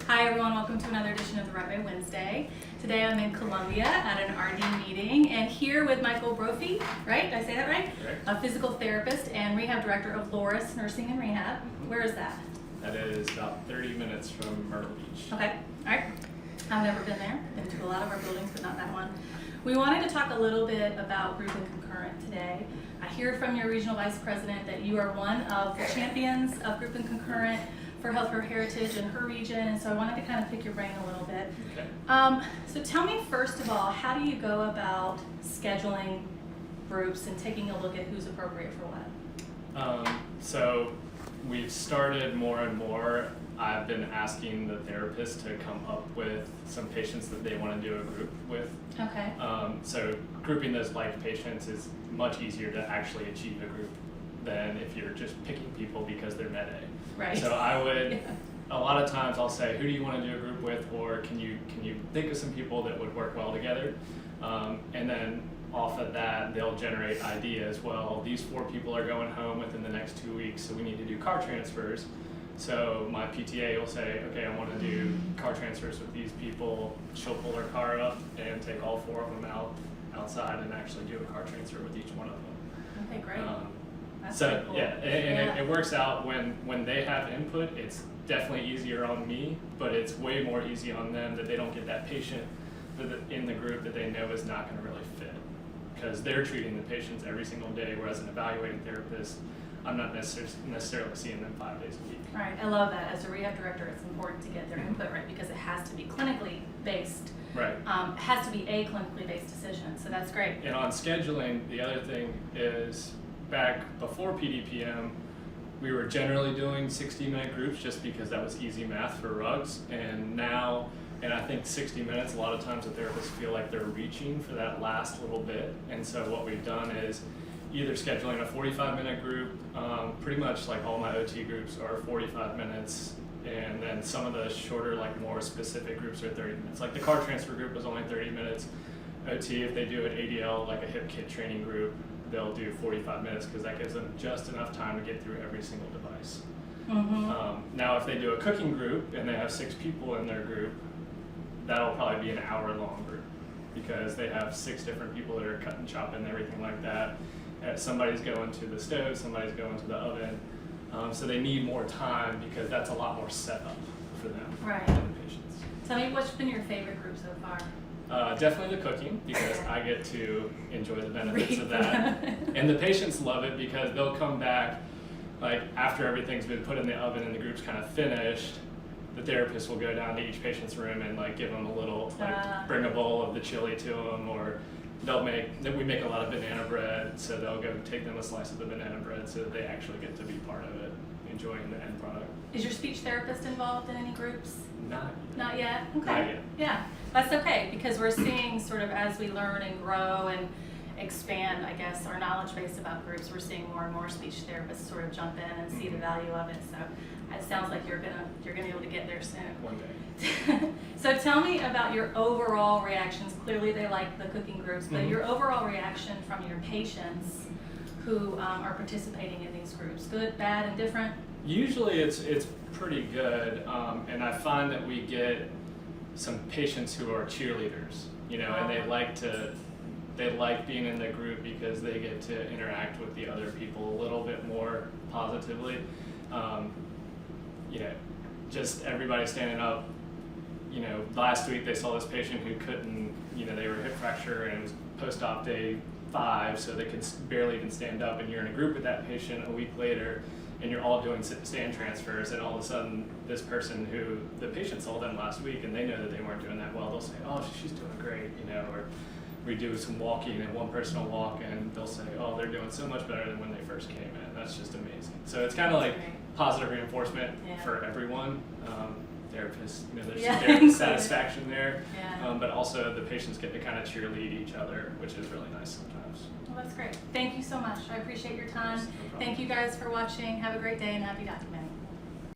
Hi everyone, welcome to another edition of the Right Way Wednesday. Today I'm in Columbia at an RD meeting and here with Michael Brophy, right? Did I say that right? Correct. A physical therapist and rehab director of Loris Nursing and Rehab. Where is that? That is about 30 minutes from Myrtle Beach. Okay, all right. I've never been there. Been to a lot of our buildings, but not that one. We wanted to talk a little bit about group and concurrent today. I hear from your regional vice president that you are one of the champions of group and concurrent for Healthcare Heritage in her region, and so I wanted to kind of pick your brain a little bit. Okay. So tell me first of all, how do you go about scheduling groups and taking a look at who's appropriate for what? So we've started more and more. I've been asking the therapist to come up with some patients that they want to do a group with. Okay. So grouping those like patients is much easier to actually achieve a group than if you're just picking people because they're med A. Right. So I would, Yeah. a lot of times I'll say, who do you want to do a group with, or can you think of some people that would work well together? And then off of that, they'll generate ideas. Well, these 4 people are going home within the next 2 weeks, so we need to do car transfers. So my PTA will say, okay, I want to do car transfers with these people. She'll pull her car up and take all 4 of them outside and actually do a car transfer with each one of them. Okay, great. That's So pretty cool. yeah, and it works out when they have input. It's definitely easier on me, but it's way more easy on them that they don't get that patient in the group that they know is not going to really fit, because they're treating the patients every single day, whereas an evaluating therapist, I'm not necessarily seeing them 5 days a week. Right, I love that. As a rehab director, it's important to get their input right because it has to be clinically based. Right. It has to be a clinically based decision, so that's great. And on scheduling, the other thing is, back before PDPM, we were generally doing 60-minute groups just because that was easy math for rugs. And now, and I think 60 minutes, a lot of times the therapists feel like they're reaching for that last little bit. And so what we've done is either scheduling a 45-minute group, pretty much like all my OT groups are 45 minutes, and then some of the shorter, like more specific groups are 30 minutes. Like the car transfer group was only 30 minutes. OT, if they do an ADL, like a hip kit training group, they'll do 45 minutes because that gives them just enough time to get through every single device. Mm-hmm. Now, if they do a cooking group and they have 6 people in their group, that'll probably be an hour-long group because they have 6 different people that are cutting, chopping, everything like that. Somebody's going to the stove, somebody's going to the oven, so they need more time because that's a lot more setup for them Right. than the patients. Tell me, what's been your favorite group so far? Definitely the cooking, because I get to enjoy the benefits of that. And the patients love it because they'll come back, like after everything's been put in the oven and the group's kind of finished, the therapist will go down to each patient's room and like give them a little, like bring a bowl of the chili to them, or we make a lot of banana bread, so they'll go take them a slice of the banana bread so that they actually get to be part of it, enjoying the end product. Is your speech therapist involved in any groups? Not yet. Not yet? Okay. Not yet. Yeah, that's okay, because we're seeing sort of as we learn and grow and expand, I guess, our knowledge base about groups, we're seeing more and more speech therapists sort of jump in and see the value of it. So it sounds like you're gonna be able to get there soon. One day. So tell me about your overall reactions. Clearly they like the cooking groups, but Mhm. your overall reaction from your patients who are participating in these groups. Good, bad, and different? Usually it's pretty good, and I find that we get some patients who are cheerleaders, and they like being in the group because they get to interact with the other people a little bit more positively. Just everybody standing up. Last week they saw this patient who couldn't, they were hip fracture and it was post-op day 5, so they could barely even stand up, and you're in a group with that patient a week later, and you're all doing sit-stand transfers, and all of a sudden this person who the patient saw them last week and they know that they weren't doing that well, they'll say, oh, she's doing great, or we do some walking and one person will walk and they'll say, oh, they're doing so much better than when they first came in. That's just amazing. So it's kind of like positive reinforcement for everyone. Therapists, there's therapist satisfaction there, but also the patients get to kind of cheerlead each other, which is really nice sometimes. Well, that's great. Thank you so much. I appreciate your time. No problem. Thank you guys for watching. Have a great day and happy documenting.